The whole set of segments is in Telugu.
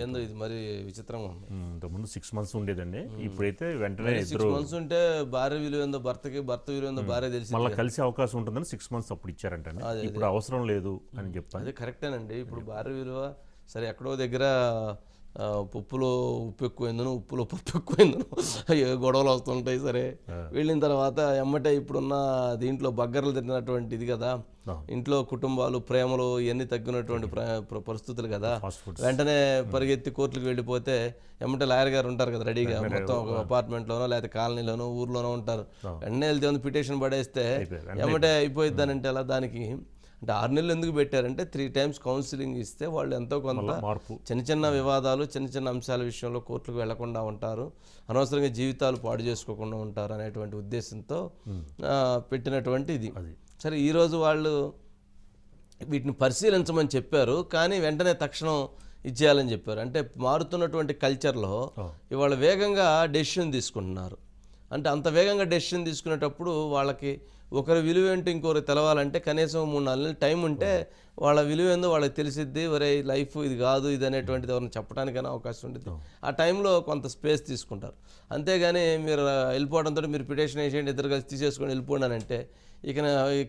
ఏందో ఇది మరి విచిత్రంగా ఉంది. ఇంతకుముందు 6 months ఉండేదండి, ఇప్పుడైతే వెంటనే 6 months ఉంటే భార్య విలువ ఏందో భర్తకి, భర్త విలువ ఏందో భార్య తెలిసి మళ్ళీ కలిసే అవకాశం ఉంటుందని 6 months అప్పుడు ఇచ్చారంటండి. ఇప్పుడు అవసరం లేదు అని చెప్పాను. అదే కరెక్టేనండి. ఇప్పుడు భార్య విలువ సరే ఎక్కడో దగ్గర పప్పులో ఉప్పు ఎక్కువైందను, ఉప్పులో పప్పు ఎక్కువైందను గొడవలు వస్తుంటాయి. సరే వెళ్ళిన తర్వాత ఎమ్మటే ఇప్పుడున్న దీంట్లో బగ్గర్లు తిరిగినటువంటి ఇది కదా, ఇంట్లో కుటుంబాలు ప్రేమలు ఇవన్నీ తగ్గినటువంటి పరిస్థితులు కదా. వెంటనే పరిగెత్తి కోర్టులకు వెళ్ళిపోతే ఎమ్మటే లాయర్ గారు ఉంటారు కదా రెడీగా, మొత్తం ఒక అపార్ట్మెంట్లోనో లేకపోతే కాలనీలోనో ఊర్లోనో ఉంటారు. వెంటనే వెళ్తే పిటిషన్ పడేస్తే ఎమ్మటే అయిపోయిద్దానంటే అలా దానికి అంటే 6 నెలలు ఎందుకు పెట్టారంటే 3 times కౌన్సిలింగ్ ఇస్తే వాళ్ళు ఎంతో కొంత చిన్న చిన్న వివాదాలు, చిన్న చిన్న అంశాల విషయంలో కోర్టులకు వెళ్లకుండా ఉంటారు, అనవసరంగా జీవితాలు పాడు చేసుకోకుండా ఉంటారు అనేటువంటి ఉద్దేశంతో పెట్టినటువంటి ఇది. సరే ఈరోజు వాళ్ళు వీటిని పరిశీలించమని చెప్పారు, కానీ వెంటనే తక్షణం ఇచ్చేయాలని చెప్పారు. అంటే మారుతున్నటువంటి కల్చర్లో ఇవాళ వేగంగా డెసిషన్ తీసుకుంటున్నారు. అంటే అంత వేగంగా డెసిషన్ తీసుకునేటప్పుడు వాళ్ళకి ఒకరి విలువ ఏంటో ఇంకొకరు తెలవాలంటే కనీసం 3-4 నెలలు టైం ఉంటే వాళ్ళ విలువ ఏందో వాళ్ళకి తెలిసిద్ది. ఒరే లైఫ్ ఇది కాదు ఇది అనేటువంటిది ఎవరైనా చెప్పడానికైనా అవకాశం ఉంటుంది. ఆ టైంలో కొంత స్పేస్ తీసుకుంటారు. అంతేగాని మీరు వెళ్ళిపోవడంతో మీరు పిటిషన్ వేసేయండి, ఇద్దరు కలిసి తీసేసుకొని వెళ్ళిపోండి అంటే ఇక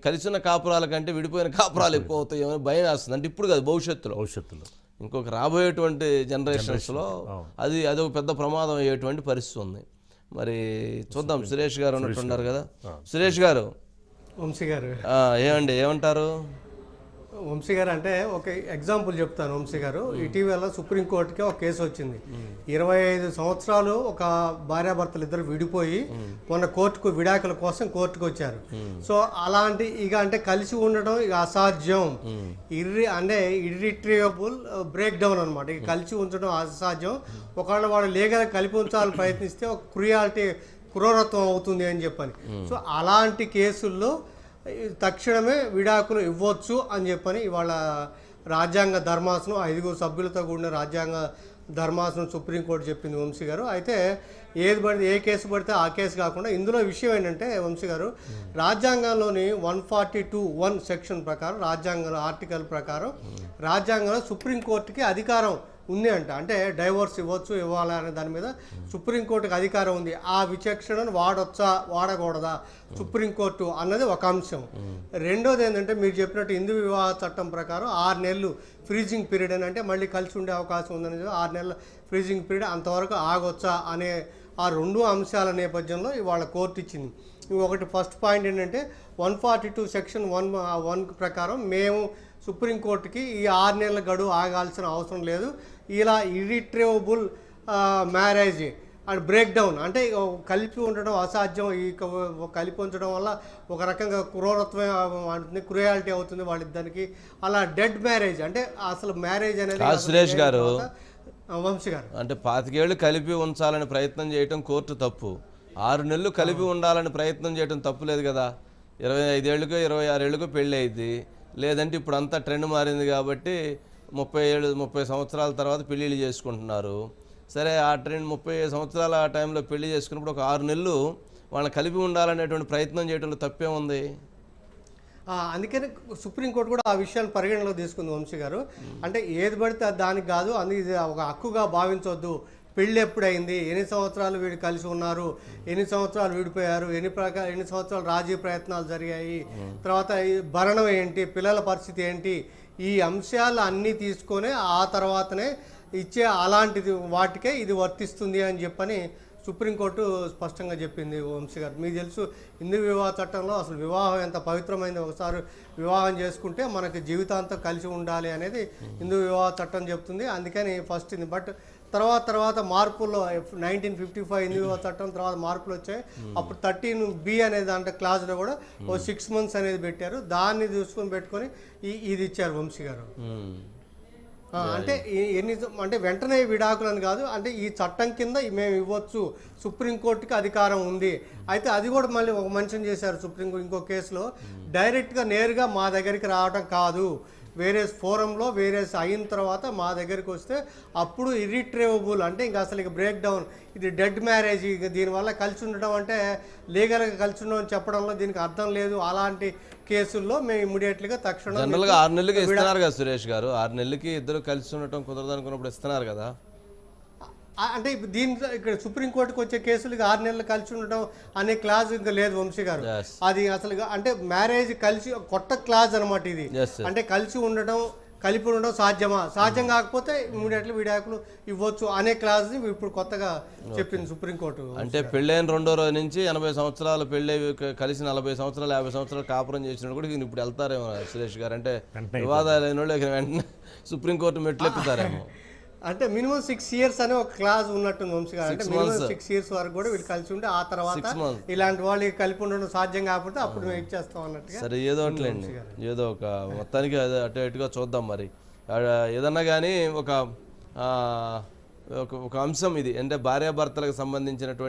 కలిసి ఉన్న కాపురాల కంటే విడిపోయిన కాపురాలు ఎక్కువ అవుతాయి ఏమైనా భయం వేస్తుంది. అంటే ఇప్పుడు కాదు, భవిష్యత్తులో ఇంకొక రాబోయేటువంటి జనరేషన్స్లో అదొక పెద్ద ప్రమాదం అయ్యేటువంటి పరిస్థితి ఉంది. మరి చూద్దాం. సురేష్ గారు ఉన్నట్టున్నారు కదా. సురేష్ గారు, వంశీ గారు ఏమండి ఏమంటారు? వంశీ గారు అంటే ఒక ఎగ్జాంపుల్ చెప్తాను. వంశీ గారు ఇటీవల సుప్రీంకోర్టుకి ఒక కేసు వచ్చింది. 25 సంవత్సరాలు ఒక భార్యాభర్తలు ఇద్దరు విడిపోయి మొన్న కోర్టుకు విడాకుల కోసం కోర్టుకు వచ్చారు. సో అలాంటి ఇక అంటే కలిసి ఉండడం ఇక అసాధ్యం, అంటే ఇర్రిట్రీవబుల్ బ్రేక్ డౌన్ అనమాట. ఇక కలిసి ఉంచడం అసాధ్యం. ఒకవేళ వాడు లీగల్ కలిపి ఉంచాలని ప్రయత్నిస్తే ఒక క్రూరత్వం అవుతుంది అని చెప్పని. సో అలాంటి కేసుల్లో తక్షణమే విడాకులు ఇవ్వచ్చు అని చెప్పని ఇవాళ రాజ్యాంగ ధర్మాసనం 5 సభ్యులతో కూడిన రాజ్యాంగ ధర్మాసనం సుప్రీంకోర్టు చెప్పింది వంశీ గారు. అయితే ఏ కేసు పడితే ఆ కేసు కాకుండా ఇందులో విషయం ఏంటంటే వంశీ గారు, రాజ్యాంగంలోని 142(1) సెక్షన్ ప్రకారం, రాజ్యాంగంలో ఆర్టికల్ ప్రకారం రాజ్యాంగంలో సుప్రీంకోర్టుకి అధికారం ఉంది అంట. అంటే డైవోర్స్ ఇవ్వచ్చు ఇవ్వాలా అనే దాని మీద సుప్రీంకోర్టుకి అధికారం ఉంది. ఆ విచక్షణను వాడొచ్చా వాడకూడదా సుప్రీంకోర్టు అన్నది ఒక అంశం. రెండోది ఏంటంటే మీరు చెప్పినట్టు హిందూ వివాహ చట్టం ప్రకారం 6 నెలలు ఫ్రీజింగ్ పీరియడ్ అని, అంటే మళ్ళీ కలిసి ఉండే అవకాశం ఉందని 6 నెలల ఫ్రీజింగ్ పీరియడ్ అంతవరకు ఆగొచ్చా అనే ఆ 2 అంశాల నేపథ్యంలో ఇవాళ కోర్టు ఇచ్చింది. ఒకటి ఫస్ట్ పాయింట్ ఏంటంటే 142 సెక్షన్ 1 ప్రకారం మేము సుప్రీంకోర్టుకి ఈ 6 నెలల గడువు ఆగాల్సిన అవసరం లేదు. ఇలా ఇర్రిట్రీవబుల్ మ్యారేజ్ అండ్ బ్రేక్ డౌన్ అంటే కలిపి ఉండడం అసాధ్యం, ఈ కలిపి ఉంచడం వల్ల ఒక రకంగా క్రూరత్వం ఉంటుంది, క్రూయాలిటీ అవుతుంది వాళ్ళిద్దరికి. అలా డెడ్ మ్యారేజ్ అంటే అసలు మ్యారేజ్ అనేది సురేష్ గారు, వంశీ గారు అంటే 25 ఏళ్ళు కలిపి ఉంచాలని ప్రయత్నం చేయడం కోర్టు తప్పు, 6 నెలలు కలిపి ఉండాలని ప్రయత్నం చేయడం తప్పు లేదు కదా. 25 ఏళ్ళకో 26 ఏళ్ళకో పెళ్ళి అయింది. లేదంటే ఇప్పుడు అంతా ట్రెండ్ మారింది కాబట్టి 30 సంవత్సరాల తర్వాత పెళ్ళిళ్ళు చేసుకుంటున్నారు. సరే ఆ ట్రెండ్ 30 సంవత్సరాల ఆ టైంలో పెళ్లి చేసుకున్నప్పుడు ఒక 6 నెలలు వాళ్ళని కలిపి ఉండాలనేటువంటి ప్రయత్నం చేయడంలో తప్పే ఉంది. అందుకని సుప్రీంకోర్టు కూడా ఆ విషయాన్ని పరిగణలో తీసుకుంది వంశీ గారు. అంటే ఏది పడితే దానికి కాదు, అందుకే ఇది ఒక హక్కుగా భావించవద్దు. పెళ్ళి ఎప్పుడైంది, ఎన్ని సంవత్సరాలు వీడు కలిసి ఉన్నారు, ఎన్ని సంవత్సరాలు విడిపోయారు, ఎన్ని సంవత్సరాలు రాజీ ప్రయత్నాలు జరిగాయి, తర్వాత భరణం ఏంటి, పిల్లల పరిస్థితి ఏంటి, ఈ అంశాలు అన్నీ తీసుకొని ఆ తర్వాతనే ఇచ్చే అలాంటిది వాటికే ఇది వర్తిస్తుంది అని చెప్పని సుప్రీంకోర్టు స్పష్టంగా చెప్పింది వంశీ గారు. మీకు తెలుసు హిందూ వివాహ చట్టంలో అసలు వివాహం ఎంత పవిత్రమైంది, ఒకసారి వివాహం చేసుకుంటే మనకి జీవితాంతం కలిసి ఉండాలి అనేది హిందూ వివాహ చట్టం చెప్తుంది. అందుకని ఫస్ట్ ఇది. బట్ తర్వాత మార్పుల్లో 1955 హిందూ వివాహ చట్టం తర్వాత మార్పులు వచ్చాయి. అప్పుడు 13B అనే దాంట్లో క్లాజ్లో కూడా 6 months అనేది పెట్టారు. దాన్ని చూసుకొని పెట్టుకొని ఇది ఇచ్చారు వంశీ గారు. అంటే అంటే వెంటనే విడాకులని కాదు, అంటే ఈ చట్టం కింద మేము ఇవ్వచ్చు, సుప్రీంకోర్టుకి అధికారం ఉంది. అయితే అది కూడా మళ్ళీ ఒక మెన్షన్ చేశారు సుప్రీంకోర్టు ఇంకో కేసులో, డైరెక్ట్గా నేరుగా మా దగ్గరికి రావడం కాదు, వేరే ఫోరంలో వేరే అయిన తర్వాత మా దగ్గరికి వస్తే అప్పుడు ఇర్రిట్రేవబుల్ అంటే ఇంకా అసలు ఇక బ్రేక్ డౌన్, ఇది డెడ్ మ్యారేజ్, ఇక దీనివల్ల కలిసి ఉండడం అంటే లీగల్గా కలిసి ఉండడం అని చెప్పడంలో దీనికి అర్థం లేదు. అలాంటి కేసుల్లో మేము ఇమ్మీడియట్లీగా తక్షణం జనరల్గా 6 నెలలకి ఇస్తున్నారు కదా సురేష్ గారు, 6 నెలలకి ఇద్దరు కలిసి ఉండటం కుదరదు అనుకున్నప్పుడు ఇస్తున్నారు కదా. అంటే దీంట్లో ఇక్కడ సుప్రీంకోర్టుకు వచ్చే కేసులు 6 నెలలు కలిసి ఉండడం అనే క్లాజ్ ఇంకా లేదు వంశీ గారు. Yes. అది అసలు అంటే మ్యారేజ్ కలిసి కొత్త క్లాజ్ అనమాట ఇది. Yes, sir. అంటే కలిసి ఉండడం కలిపి ఉండడం సాధ్యమా, సాధ్యం కాకపోతే ఇమ్మీడియట్లీ విడాకులు ఇవ్వచ్చు అనే క్లాజ్ ఇప్పుడు కొత్తగా చెప్పింది సుప్రీంకోర్టు. అంటే పెళ్ళైన 2వ రోజు నుంచి 80 సంవత్సరాలు పెళ్ళి కలిసి 40 సంవత్సరాలు 50 సంవత్సరాలు కాపురం చేసిన కూడా ఈయన ఇప్పుడు వెళ్తారేమో సురేష్ గారు. అంటే వివాదాలు అయిన వాళ్ళు ఇక వెంటనే సుప్రీంకోర్టు మెట్లు ఎక్కుతారేమో. అంటే మినిమం 6 years అనే ఒక క్లాజ్ ఉన్నట్టుంది వంశీ గారు. అంటే మినిమం 6 years వరకు కూడా వీళ్ళు కలిసి ఉంటే ఆ తర్వాత ఇలాంటి వాళ్ళు కలిపి ఉండడం సాధ్యం కాకపోతే అప్పుడు మేము ఇచ్చేస్తాం అన్నట్టుగా. సరే ఏదో ఒకటిలేండి, ఏదో ఒక మొత్తానికి అటు ఇటుగా చూద్దాం. మరి ఏదన్నా కానీ ఒక అంశం ఇది అంటే భార్యాభర్తలకు సంబంధించినటువంటి